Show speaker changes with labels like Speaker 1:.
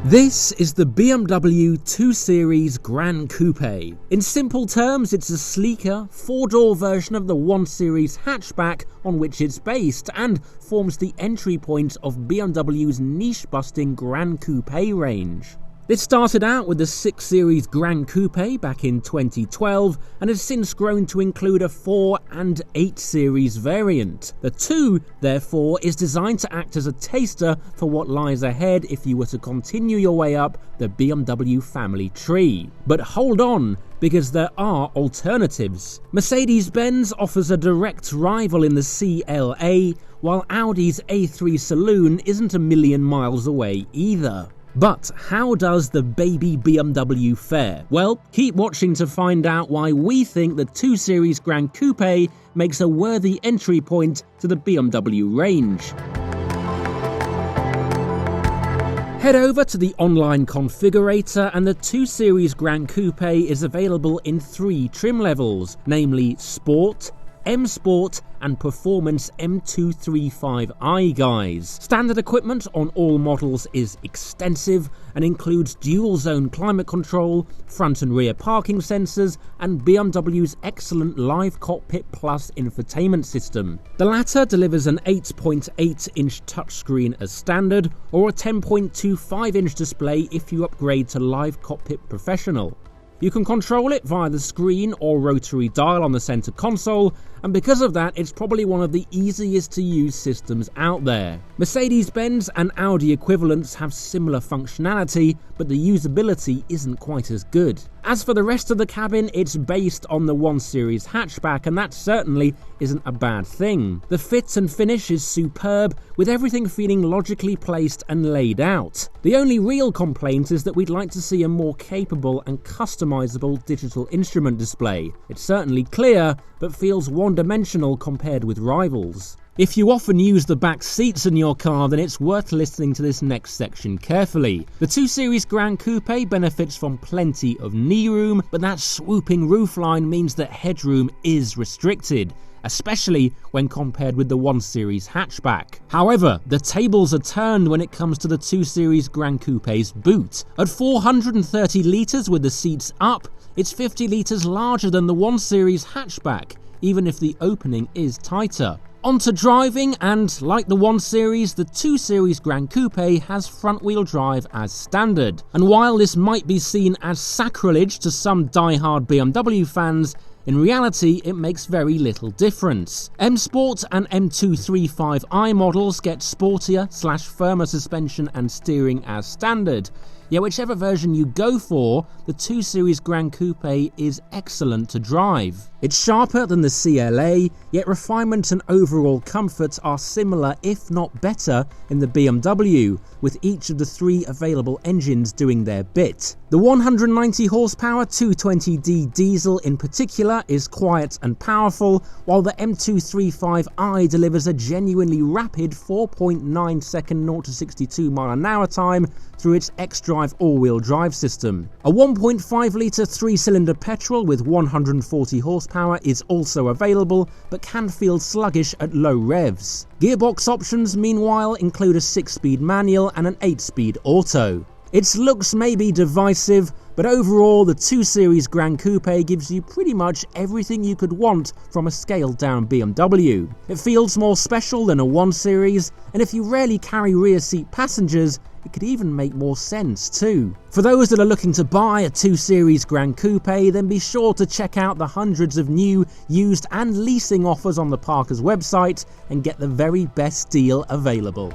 Speaker 1: This is the BMW 2 Series Gran Coupe. In simple terms, it's a sleeker, four-door version of the 1 Series hatchback on which it's based and forms the entry point of BMW's niche-busting Gran Coupe range. It started out with the 6 Series Gran Coupe back in 2012 and has since grown to include a 4 and 8 Series variant. The 2, therefore, is designed to act as a taster for what lies ahead if you were to continue your way up the BMW family tree. But hold on, because there are alternatives. Mercedes-Benz offers a direct rival in the CLA, while Audi's A3 Saloon isn't a million miles away either. But how does the baby BMW fare? Well, keep watching to find out why we think the 2 Series Gran Coupe makes a worthy entry point to the BMW range. Head over to the online configurator and the 2 Series Gran Coupe is available in 3 trim levels, namely Sport, M Sport and Performance M235i guys. Standard equipment on all models is extensive and includes dual-zone climate control, front and rear parking sensors, and BMW's excellent Live Cockpit Plus infotainment system. The latter delivers an 8.8-inch touchscreen as standard, or a 10.25-inch display if you upgrade to Live Cockpit Professional. You can control it via the screen or rotary dial on the center console, and because of that, it's probably one of the easiest to use systems out there. Mercedes-Benz and Audi equivalents have similar functionality, but the usability isn't quite as good. As for the rest of the cabin, it's based on the 1 Series hatchback, and that certainly isn't a bad thing. The fit and finish is superb, with everything feeling logically placed and laid out. The only real complaint is that we'd like to see a more capable and customizable digital instrument display. It's certainly clear, but feels one-dimensional compared with rivals. If you often use the back seats in your car, then it's worth listening to this next section carefully. The 2 Series Gran Coupe benefits from plenty of knee room, but that swooping roofline means that headroom is restricted, especially when compared with the 1 Series hatchback. However, the tables are turned when it comes to the 2 Series Gran Coupe's boot. At 430 litres with the seats up, it's 50 litres larger than the 1 Series hatchback, even if the opening is tighter. Onto driving, and like the 1 Series, the 2 Series Gran Coupe has front-wheel drive as standard. And while this might be seen as sacrilege to some die-hard BMW fans, in reality, it makes very little difference. M Sport and M235i models get sportier/firmer suspension and steering as standard. Yet whichever version you go for, the 2 Series Gran Coupe is excellent to drive. It's sharper than the CLA, yet refinement and overall comfort are similar if not better in the BMW, with each of the 3 available engines doing their bit. The 190 horsepower 220D diesel in particular is quiet and powerful, while the M235i delivers a genuinely rapid 4.9 second 0 to 62 mph time through its xDrive all-wheel drive system. A 1.5 litre 3-cylinder petrol with 140 horsepower is also available, but can feel sluggish at low revs. Gearbox options, meanwhile, include a 6-speed manual and an 8-speed auto. Its looks may be divisive, but overall the 2 Series Gran Coupe gives you pretty much everything you could want from a scaled-down BMW. It feels more special than a 1 Series, and if you rarely carry rear seat passengers, it could even make more sense too. For those that are looking to buy a 2 Series Gran Coupe, then be sure to check out the hundreds of new, used and leasing offers on the Parker's website and get the very best deal available.